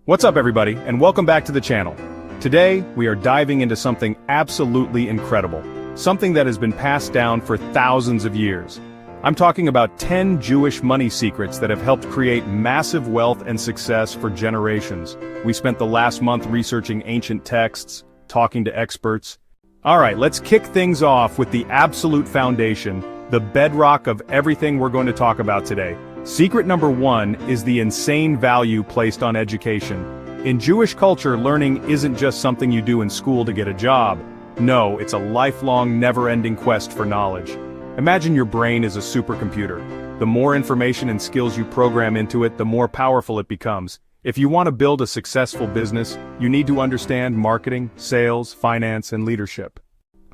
What's up everybody, and welcome back to the channel. Today, we are diving into something absolutely incredible. Something that has been passed down for thousands of years. I'm talking about 10 Jewish money secrets that have helped create massive wealth and success for generations. We spent the last month researching ancient texts, talking to experts. Alright, let's kick things off with the absolute foundation, the bedrock of everything we're going to talk about today. Secret number 1 is the insane value placed on education. In Jewish culture, learning isn't just something you do in school to get a job. No, it's a lifelong, never-ending quest for knowledge. Imagine your brain is a supercomputer. The more information and skills you program into it, the more powerful it becomes. If you want to build a successful business, you need to understand marketing, sales, finance, and leadership.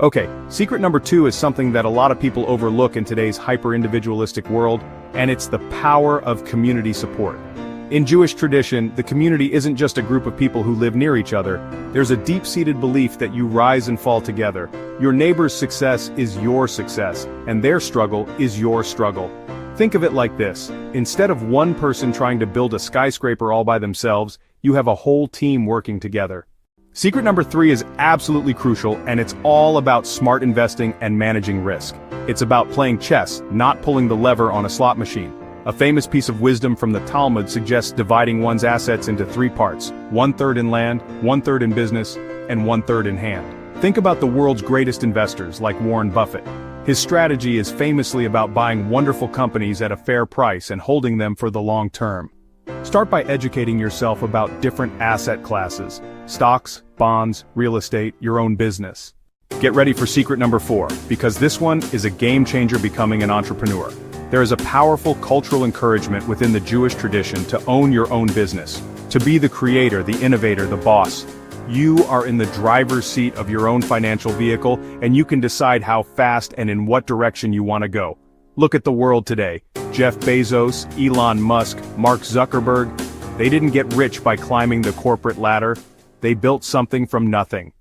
Okay, secret number 2 is something that a lot of people overlook in today's hyper-individualistic world, and it's the power of community support. In Jewish tradition, the community isn't just a group of people who live near each other. There's a deep-seated belief that you rise and fall together. Your neighbor's success is your success, and their struggle is your struggle. Think of it like this. Instead of one person trying to build a skyscraper all by themselves, you have a whole team working together. Secret number 3 is absolutely crucial, and it's all about smart investing and managing risk. It's about playing chess, not pulling the lever on a slot machine. A famous piece of wisdom from the Talmud suggests dividing one's assets into 3 parts, 1/3 in land, 1/3 in business, and 1/3 in hand. Think about the world's greatest investors, like Warren Buffett. His strategy is famously about buying wonderful companies at a fair price and holding them for the long term. Start by educating yourself about different asset classes: stocks, bonds, real estate, your own business. Get ready for secret number 4, because this one is a game changer becoming an entrepreneur. There is a powerful cultural encouragement within the Jewish tradition to own your own business, to be the creator, the innovator, the boss. You are in the driver's seat of your own financial vehicle, and you can decide how fast and in what direction you want to go. Look at the world today. Jeff Bezos, Elon Musk, Mark Zuckerberg. They didn't get rich by climbing the corporate ladder. They built something from nothing.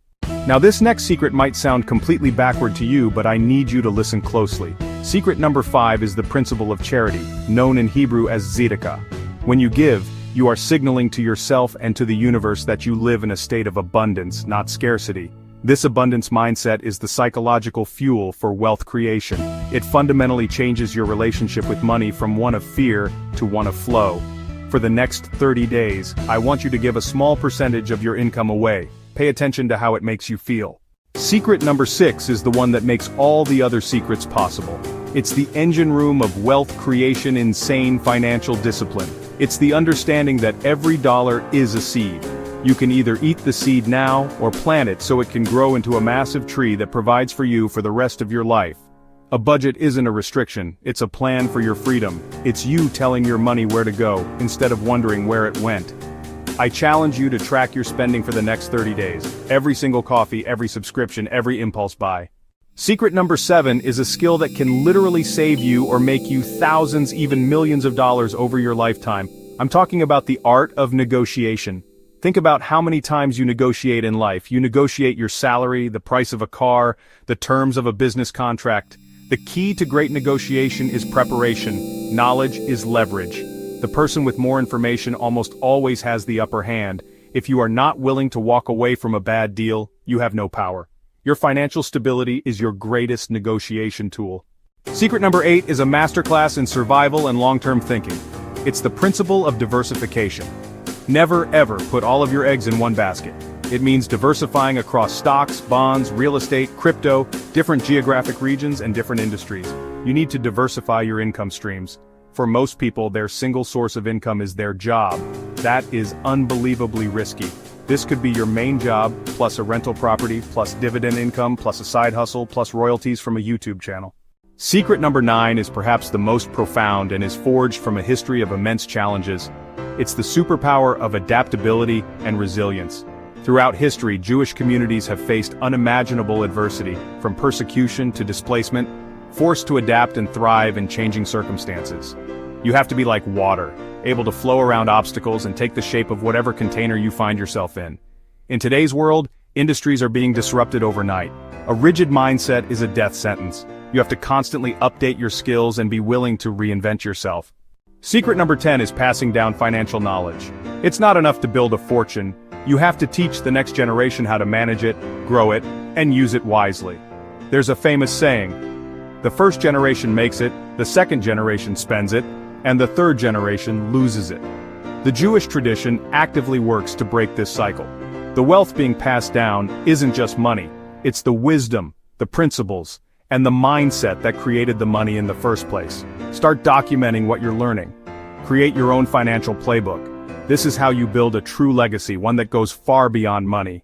Now this next secret might sound completely backward to you, but I need you to listen closely. Secret number 5 is the principle of charity, known in Hebrew as Tzedakah. When you give, you are signaling to yourself and to the universe that you live in a state of abundance, not scarcity. This abundance mindset is the psychological fuel for wealth creation. It fundamentally changes your relationship with money from one of fear to one of flow. For the next 30 days, I want you to give a small percentage of your income away. Pay attention to how it makes you feel. Secret number 6 is the one that makes all the other secrets possible. It's the engine room of wealth creation, insane financial discipline. It's the understanding that every dollar is a seed. You can either eat the seed now or plant it so it can grow into a massive tree that provides for you for the rest of your life. A budget isn't a restriction, it's a plan for your freedom. It's you telling your money where to go, instead of wondering where it went. I challenge you to track your spending for the next 30 days. Every single coffee, every subscription, every impulse buy. Secret number 7 is a skill that can literally save you or make you thousands, even millions of dollars over your lifetime. I'm talking about the art of negotiation. Think about how many times you negotiate in life. You negotiate your salary, the price of a car, the terms of a business contract. The key to great negotiation is preparation. Knowledge is leverage. The person with more information almost always has the upper hand. If you are not willing to walk away from a bad deal, you have no power. Your financial stability is your greatest negotiation tool. Secret number 8 is a masterclass in survival and long-term thinking. It's the principle of diversification. Never ever put all of your eggs in one basket. It means diversifying across stocks, bonds, real estate, crypto, different geographic regions, and different industries. You need to diversify your income streams. For most people, their single source of income is their job. That is unbelievably risky. This could be your main job, plus a rental property, plus dividend income, plus a side hustle, plus royalties from a YouTube channel. Secret number 9 is perhaps the most profound and is forged from a history of immense challenges. It's the superpower of adaptability and resilience. Throughout history, Jewish communities have faced unimaginable adversity, from persecution to displacement, forced to adapt and thrive in changing circumstances. You have to be like water, able to flow around obstacles and take the shape of whatever container you find yourself in. In today's world, industries are being disrupted overnight. A rigid mindset is a death sentence. You have to constantly update your skills and be willing to reinvent yourself. Secret number 10 is passing down financial knowledge. It's not enough to build a fortune. You have to teach the next generation how to manage it, grow it, and use it wisely. There's a famous saying, the first generation makes it, the second generation spends it, and the third generation loses it. The Jewish tradition actively works to break this cycle. The wealth being passed down isn't just money, it's the wisdom, the principles, and the mindset that created the money in the first place. Start documenting what you're learning. Create your own financial playbook. This is how you build a true legacy, one that goes far beyond money.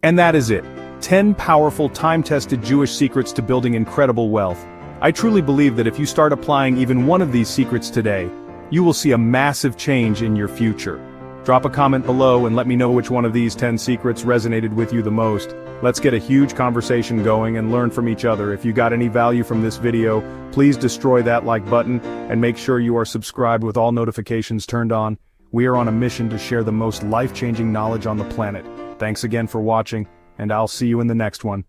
And that is it. 10 powerful, time-tested Jewish secrets to building incredible wealth. I truly believe that if you start applying even one of these secrets today, you will see a massive change in your future. Drop a comment below and let me know which one of these 10 secrets resonated with you the most. Let's get a huge conversation going and learn from each other. If you got any value from this video, please destroy that like button and make sure you are subscribed with all notifications turned on. We are on a mission to share the most life-changing knowledge on the planet. Thanks again for watching, and I'll see you in the next one.